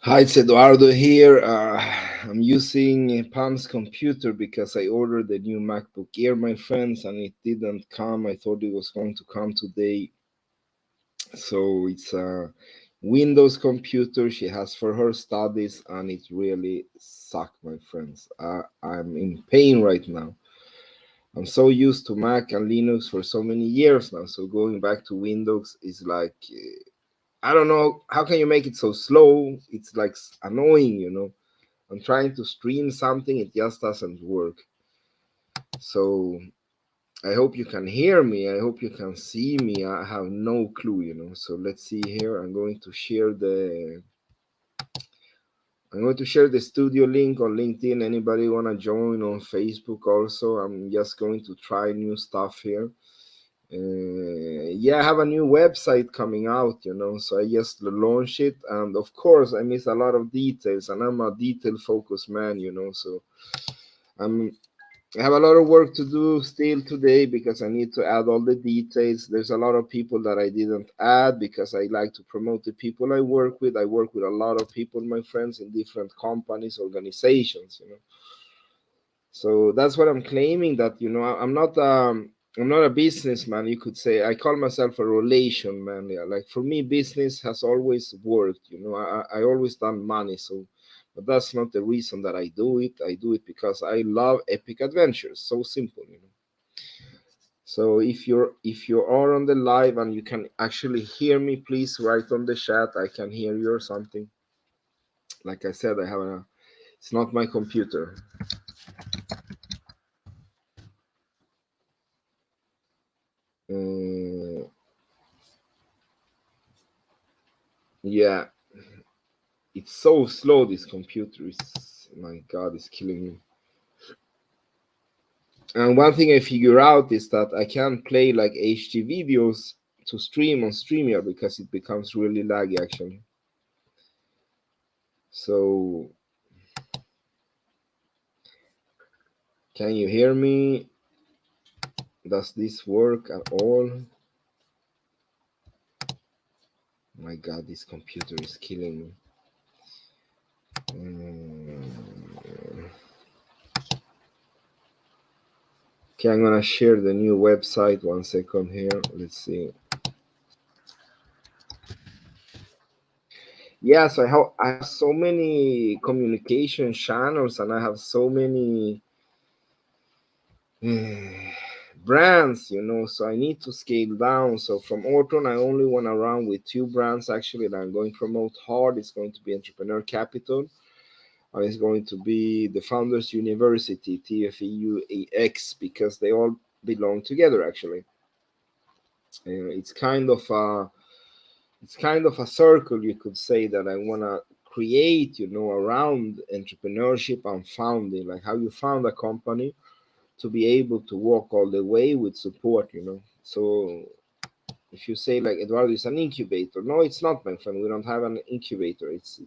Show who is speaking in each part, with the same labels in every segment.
Speaker 1: Hi, it's Eduardo here. I'm using Palm's computer because I ordered the new MacBook Air, my friends, and it didn't come. I thought it was going to come today. So it's a Windows computer she has for her studies, and it really sucked, my friends. I'm in pain right now. I'm so used to Mac and Linux for so many years now. So going back to Windows is like, I don't know, how can you make it so slow? It's like annoying. I'm trying to stream something, it just doesn't work. So I hope you can hear me. I hope you can see me. I have no clue. So let's see here. I'm going to share the studio link on LinkedIn. Anybody wanna join on Facebook also? I'm just going to try new stuff here. Yeah, I have a new website coming out. So I just launched it, and of course I miss a lot of details, and I'm a detail focused man. So I'm I have a lot of work to do still today because I need to add all the details. There's a lot of people that I didn't add because I like to promote the people I work with. I work with a lot of people, my friends, in different companies, organizations. So that's what I'm claiming, that I'm not a businessman, you could say. I call myself a relation man. Yeah, like for me, business has always worked. I always done money. So, but that's not the reason that I do it. I do it because I love epic adventures. So simple. So if you are on the live and you can actually hear me, please write on the chat. I can hear you or something. Like I said, it's not my computer. Uh, yeah, it's so slow. This computer is, my God, it's killing me. And one thing I figure out is that I can't play like HD videos to stream on StreamYard because it becomes really laggy actually. So can you hear me? Does this work at all? My God, this computer is killing me. Okay, I'm gonna share the new website. 1 second here. Let's see. Yeah, so I have so many communication channels, and I have so many brands. So I need to scale down. So from Orton, I only want to run with 2 brands actually that I'm going to promote hard. It's going to be Entrepreneur Capital, and it's going to be the Founders University, TFEUAX, because they all belong together actually. It's kind of a circle, you could say, that I want to create around entrepreneurship and founding, like how you found a company to be able to walk all the way with support. So if you say like Eduardo is an incubator, no, it's not, my friend. We don't have an incubator. It's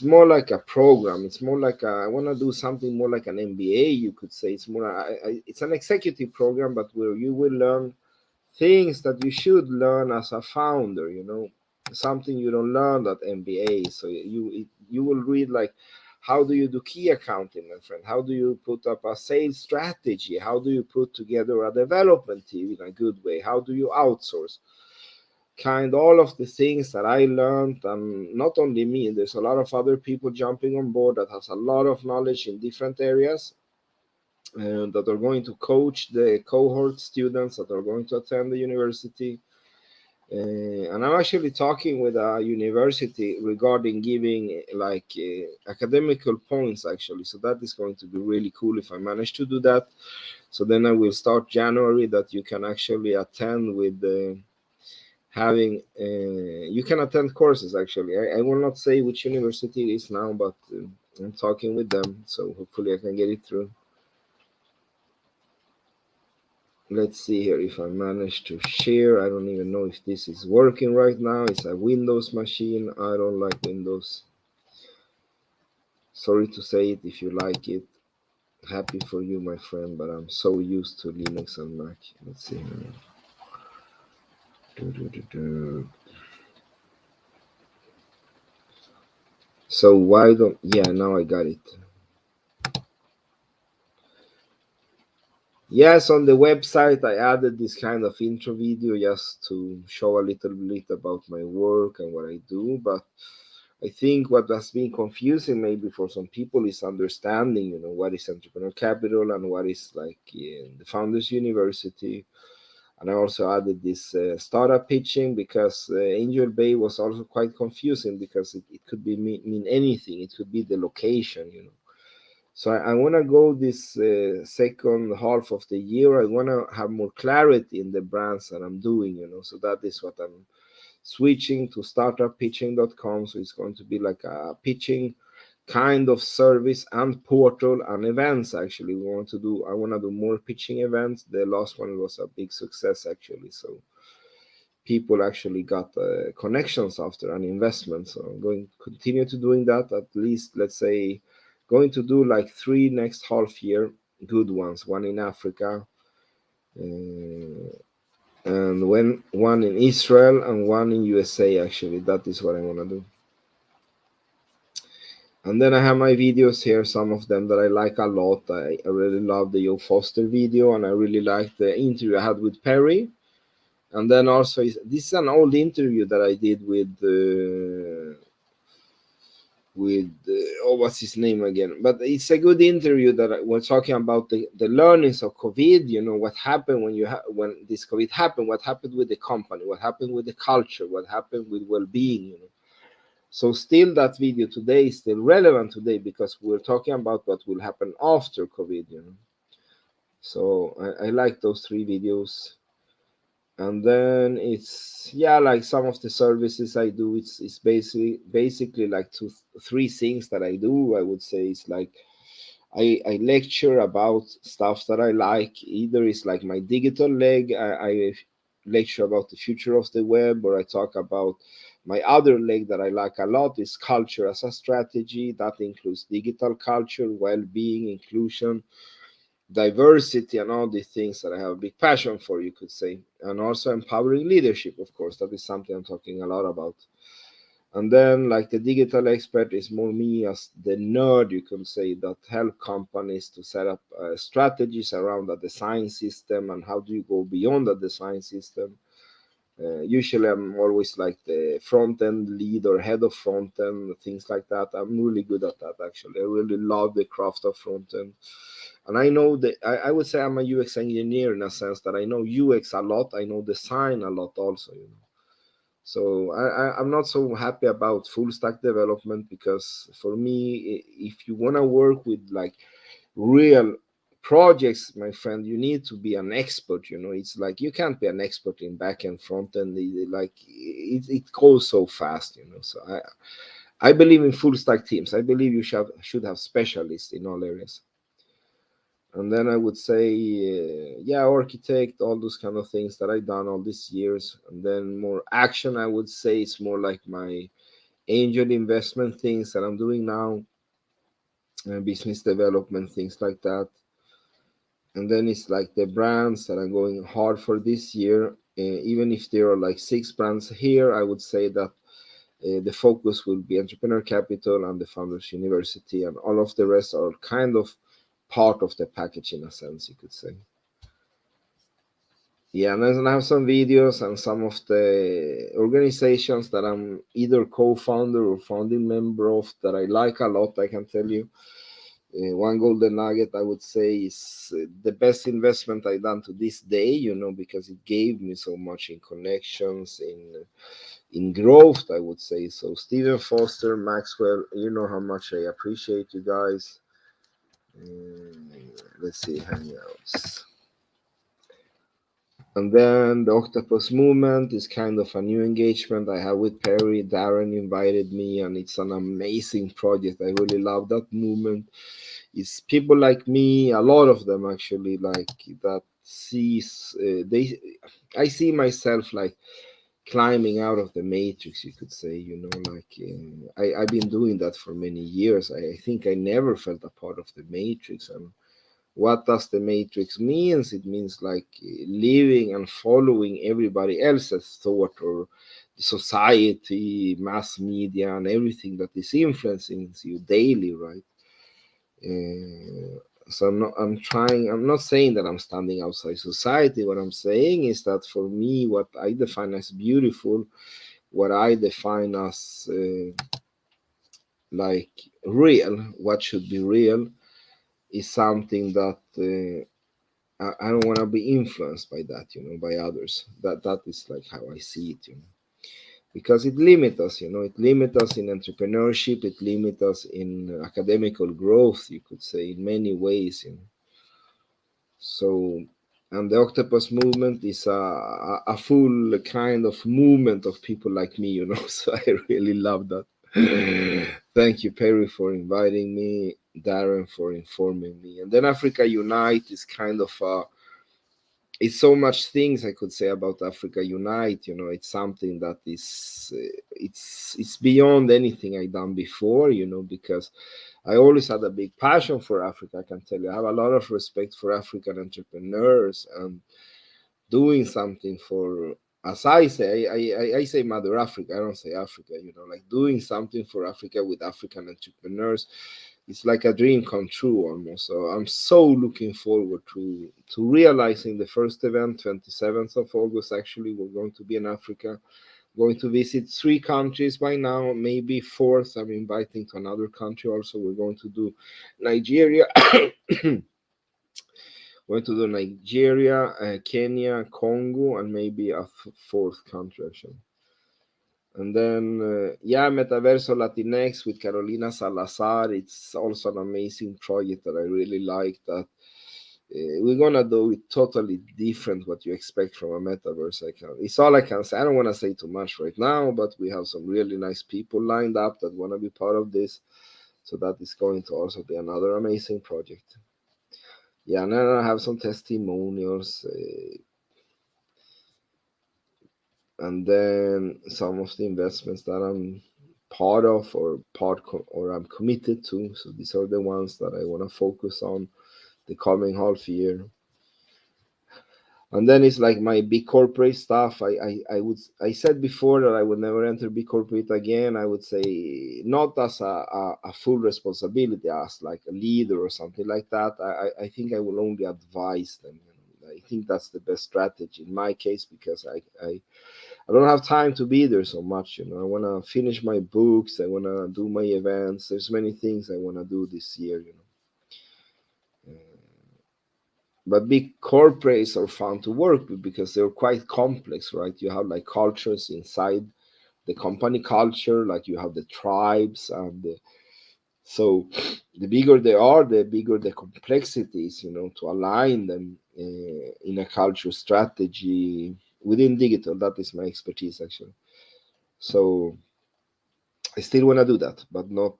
Speaker 1: more like a program. It's more like I want to do something more like an MBA, you could say. It's an executive program, but where you will learn things that you should learn as a founder. Something you don't learn at MBA. So you will read like, how do you do key accounting, my friend? How do you put up a sales strategy? How do you put together a development team in a good way? How do you outsource? Kind all of the things that I learned, and not only me, there's a lot of other people jumping on board that has a lot of knowledge in different areas, that are going to coach the cohort students that are going to attend the university. And I'm actually talking with a university regarding giving like academical points actually. So that is going to be really cool if I manage to do that. So then I will start January that you can actually attend with having you can attend courses actually. I will not say which university it is now, but I'm talking with them, so hopefully I can get it through. Let's see here if I manage to share. I don't even know if this is working right now. It's a Windows machine. I don't like Windows. Sorry to say it. If you like it, happy for you, my friend, but I'm so used to Linux and Mac. Let's see here. Do, do, do, do. So why don't, yeah, now I got it. Yes, on the website I added this kind of intro video just to show a little bit about my work and what I do. But I think what has been confusing maybe for some people is understanding, what is entrepreneur capital and what is like the Founders University. And I also added this startup pitching because Angel Bay was also quite confusing because it could be mean anything. It could be the location. So I want to go this second half of the year. I want to have more clarity in the brands that I'm doing. So that is what I'm switching to startuppitching.com. So it's going to be like a pitching kind of service and portal and events. Actually, I want to do more pitching events. The last one was a big success actually. So people actually got connections after an investment. So I'm going to continue to doing that at least, let's say, going to do like three next half year, good ones, one in Africa, and one in Israel and one in USA. Actually, that is what I want to do. And then I have my videos here, some of them that I like a lot. I really love the Joe Foster video, and I really like the interview I had with Perry. And then also, this is an old interview that I did with what's his name again? But it's a good interview that we're talking about the learnings of COVID. What happened when this COVID happened? What happened with the company? What happened with the culture? What happened with well-being? So still that video today is still relevant today because we're talking about what will happen after COVID. So I like those three videos. And then it's, yeah, like some of the services I do, it's basically like three things that I do. I would say it's like I lecture about stuff that I like. Either it's like my digital leg, I lecture about the future of the web, or I talk about my other leg that I like a lot is culture as a strategy. That includes digital culture, well-being, inclusion, diversity, and all these things that I have a big passion for, you could say. And also empowering leadership, of course. That is something I'm talking a lot about. And then, like the digital expert, is more me as the nerd, you can say, that help companies to set up strategies around the design system and how do you go beyond the design system. Usually, I'm always like the front end lead or head of front end, things like that. I'm really good at that, actually. I really love the craft of front end. And I know that I would say I'm a UX engineer in a sense that I know UX a lot, I know design a lot also. So I'm not so happy about full stack development because for me, if you want to work with like real projects, my friend, you need to be an expert. It's like you can't be an expert in back end, front end. Like it goes so fast. So I believe in full stack teams. I believe you should have specialists in all areas. And then I would say, yeah, architect, all those kind of things that I've done all these years. And then more action, I would say it's more like my angel investment things that I'm doing now, business development, things like that. And then it's like the brands that I'm going hard for this year. Even if there are like 6 brands here, I would say that the focus will be Entrepreneur Capital and the Founders University, and all of the rest are kind of part of the package in a sense, you could say. Yeah, and then I have some videos and some of the organizations that I'm either co-founder or founding member of that I like a lot, I can tell you. One golden nugget I would say is the best investment I've done to this day, because it gave me so much in connections, in growth, I would say. So Stephen Foster, Maxwell, you know how much I appreciate you guys. Let's see, Hangouts. And then the Octopus Movement is kind of a new engagement I have with Perry. Darren invited me, and it's an amazing project. I really love that movement. It's people like me, a lot of them actually, like that sees they. I see myself like climbing out of the matrix, you could say. Like I've been doing that for many years. I think I never felt a part of the matrix. And what does the matrix means? It means like living and following everybody else's thought or society, mass media, and everything that is influencing you daily, right? So I'm trying. I'm not saying that I'm standing outside society. What I'm saying is that for me, what I define as beautiful, what I define as like real, what should be real, is something that I don't want to be influenced by that, by others. That is like how I see it, because it limits us, it limits us in entrepreneurship, it limits us in academical growth, you could say, in many ways, So, and the octopus movement is a full kind of movement of people like me, So I really love that. Thank you, Perry, for inviting me, Darren, for informing me. And then Africa Unite is kind of it's so much things I could say about Africa Unite. It's something that is it's beyond anything I done before. Because I always had a big passion for Africa. I can tell you, I have a lot of respect for African entrepreneurs and doing something for. As I say, I say Mother Africa. I don't say Africa. Like doing something for Africa with African entrepreneurs, it's like a dream come true almost. So I'm so looking forward to realizing the first event, 27th of August. Actually, we're going to be in Africa, going to visit 3 countries by now, maybe fourth. I'm inviting to another country also. We're going to do Nigeria. Going to do Nigeria, Kenya, Congo, and maybe a fourth country actually. And then, yeah, Metaverso Latinx with Carolina Salazar. It's also an amazing project that I really like. That we're gonna do it totally different what you expect from a metaverse. It's all I can say. I don't want to say too much right now, but we have some really nice people lined up that want to be part of this. So that is going to also be another amazing project. Yeah, and then I have some testimonials. And then some of the investments that I'm part of or I'm committed to. So these are the ones that I want to focus on the coming half year. And then it's like my big corporate stuff. I said before that I would never enter big corporate again. I would say not as a full responsibility, as like a leader or something like that. I think I will only advise them. I think that's the best strategy in my case, because I don't have time to be there so much. I want to finish my books. I want to do my events. There's many things I want to do this year. But big corporates are fun to work with because they're quite complex, right? You have like cultures inside the company culture, like you have the tribes, and so the bigger they are, the bigger the complexities, to align them in a culture strategy within digital. That is my expertise actually. So I still want to do that, but not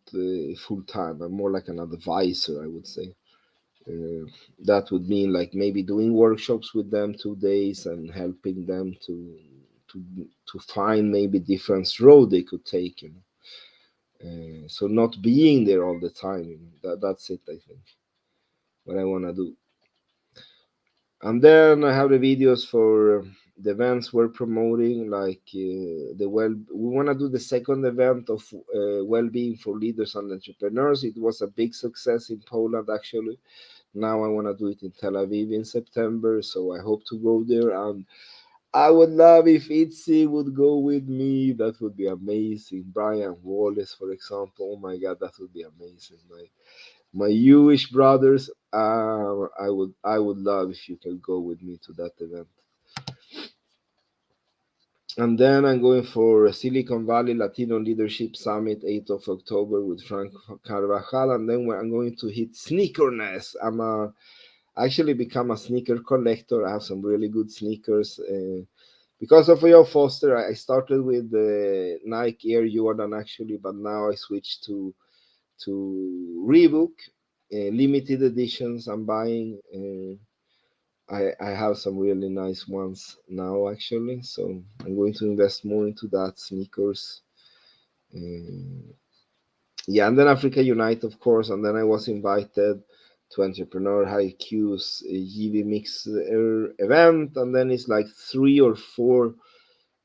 Speaker 1: full time. I'm more like an advisor, I would say. Uh, that would mean like maybe doing workshops with them 2 days and helping them to to find maybe different road they could take. So not being there all the time. That's it. I think what I want to do. And then I have the videos for the events we're promoting, like we want to do the second event of well-being for leaders and entrepreneurs. It was a big success in Poland actually. Now I want to do it in Tel Aviv in September, so I hope to go there. And I would love if Itzy would go with me. That would be amazing. Brian Wallace, for example. Oh my God, that would be amazing. My Jewish brothers, I would love if you can go with me to that event. And then I'm going for Silicon Valley Latino Leadership Summit, 8th of October with Frank Carvajal. And then I'm going to hit Sneakerness. I actually become a sneaker collector. I have some really good sneakers. Because of Will Foster, I started with the Nike Air Jordan actually, but now I switched to Reebok, limited editions I'm buying. I have some really nice ones now actually, so I'm going to invest more into that sneakers. Yeah, and then Africa Unite, of course, and then I was invited to Entrepreneur HiQ's GV Mixer event, and then it's like 3 or 4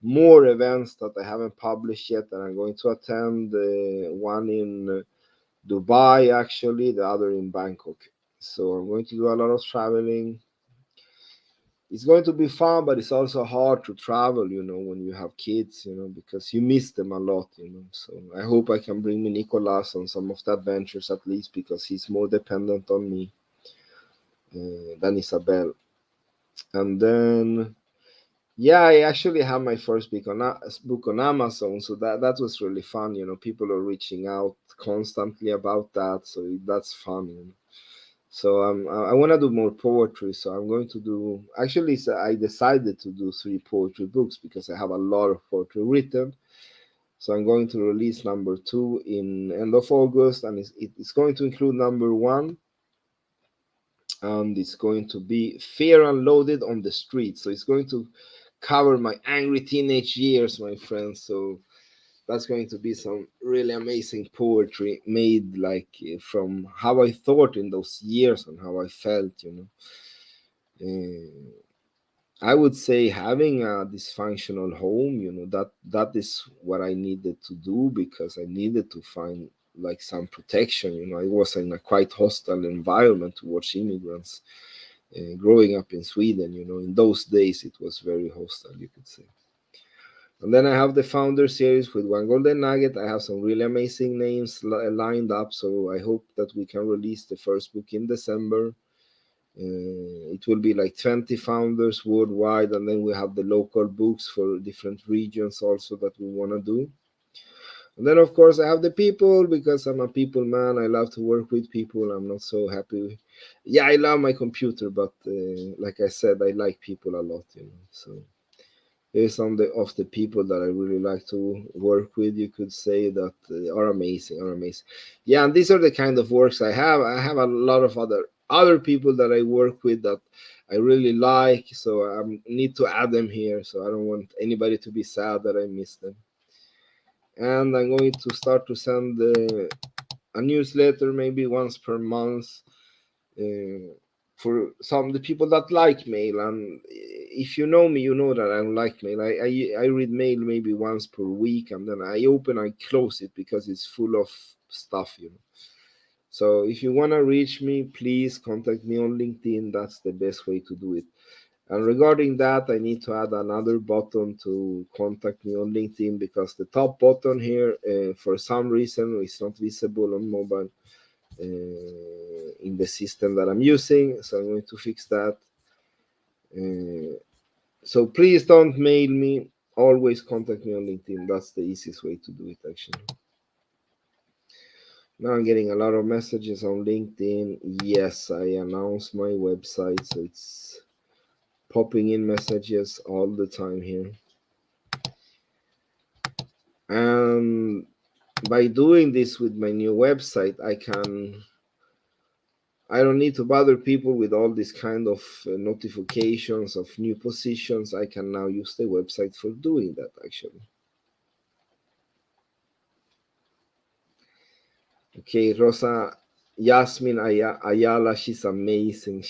Speaker 1: more events that I haven't published yet, and I'm going to attend one in Dubai, actually, the other in Bangkok. So I'm going to do a lot of traveling. It's going to be fun, but it's also hard to travel, when you have kids, because you miss them a lot. So I hope I can bring me Nicolas on some of the adventures at least, because he's more dependent on me than Isabel. And then, yeah, I actually have my first book on Amazon, so that was really fun. People are reaching out constantly about that, so that's fun. So I want to do more poetry. So I'm going to do. Actually, so I decided to do 3 poetry books because I have a lot of poetry written. So I'm going to release number 2 in end of August, and it's going to include number 1, and it's going to be Fear Unloaded on the Street. So it's going to cover my angry teenage years, my friends. So that's going to be some really amazing poetry made like from how I thought in those years and how I felt. I would say having a dysfunctional home, that is what I needed to do, because I needed to find like some protection. I was in a quite hostile environment towards immigrants growing up in Sweden. In those days it was very hostile, you could say. And then I have the Founder series with One Golden Nugget. I have some really amazing names lined up, so I hope that we can release the first book in December. It will be like 20 founders worldwide, and then we have the local books for different regions also that we want to do. And then, of course, I have the people, because I'm a people man. I love to work with people. I'm not so happy. Yeah, I love my computer, but like I said, I like people a lot. So here's some of the people that I really like to work with. You could say that are amazing. Yeah, and these are the kind of works I have. I have a lot of other people that I work with that I really like, so I need to add them here. So I don't want anybody to be sad that I missed them. And I'm going to start to send a newsletter maybe once per month uh, for some of the people that like mail. And if you know me, you know that I don't like mail. I read mail maybe once per week, and then I open and close it because it's full of stuff. So if you want to reach me, please contact me on LinkedIn. That's the best way to do it. And regarding that, I need to add another button to contact me on LinkedIn, because the top button here, for some reason, is not visible on mobile in the system that I'm using. So I'm going to fix that. Uh, so please don't mail me. Always contact me on LinkedIn. That's the easiest way to do it, actually. Now I'm getting a lot of messages on LinkedIn. Yes, I announced my website, so it's popping in messages all the time here. And by doing this with my new website, I don't need to bother people with all these kind of notifications of new positions. I can now use the website for doing that, actually. Okay, Rosa Yasmin Ayala, she's amazing.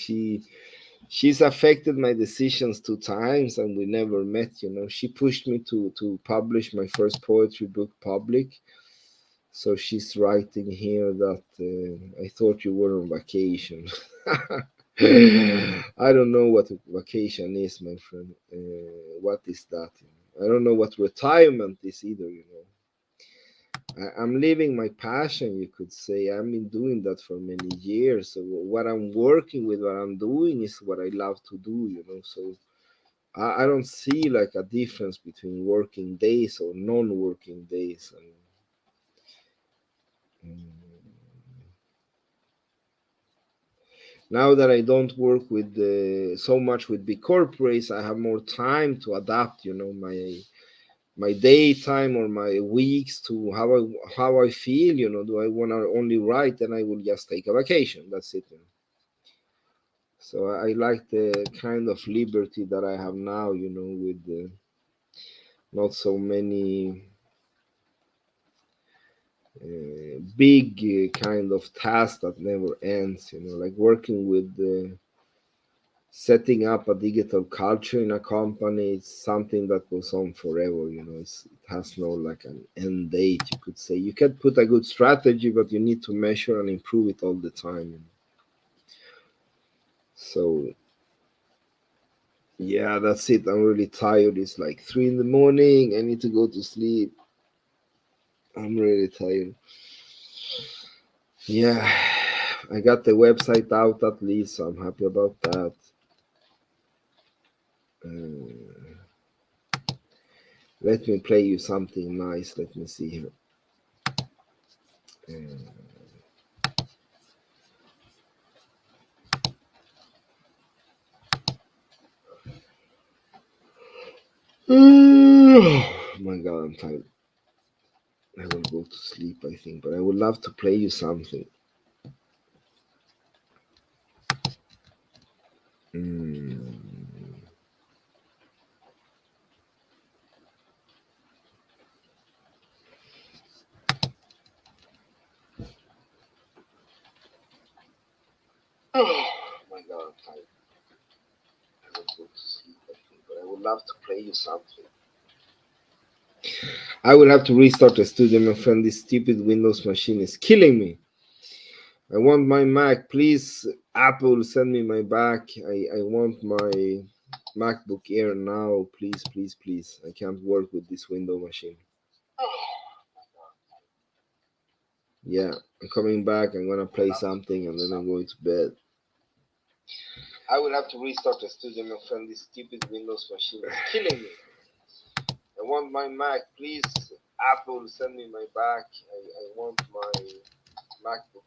Speaker 1: She's affected my decisions 2 times, and we never met. She pushed me to publish my first poetry book public. So she's writing here that I thought you were on vacation. I don't know what a vacation is, my friend. What is that? I don't know what retirement is either. I'm living my passion, you could say. I've been doing that for many years. So what I'm working with, what I'm doing is what I love to do. So I don't see like a difference between working days or non-working days. Now that I don't work with so much with big corporates, I have more time to adapt. My daytime or my weeks to how I feel. Do I want to only write? Then I will just take a vacation. That's it. So I like the kind of liberty that I have now. With not so many big kind of tasks that never ends. Like working with setting up a digital culture in a company is something that goes on forever. It has no like an end date, you could say. You can put a good strategy, but you need to measure and improve it all the time. So yeah, that's it. I'm really tired. It's like 3 in the morning. I need to go to sleep. I'm really tired. Yeah, I got the website out at least, so I'm happy about that. Uh, Let me play you something nice. Let me see here. Oh my god, I'm tired. I will go to sleep, I think, but I would love to play you something. Mm. Oh my god, I'm tired. I will go to sleep, I think, but I would love to play you something. I will have to restart the studio, my friend. This stupid Windows machine is killing me. I want my Mac. Please, Apple, send me my back. I want my MacBook Air now. Please, please, please. I can't work with this Window machine. Yeah, I'm coming back. I'm gonna play something and then I'm going to bed. I will have to restart the studio, my friend. This stupid Windows machine is killing me. I want my Mac. Please, Apple, send me my back. I want my MacBook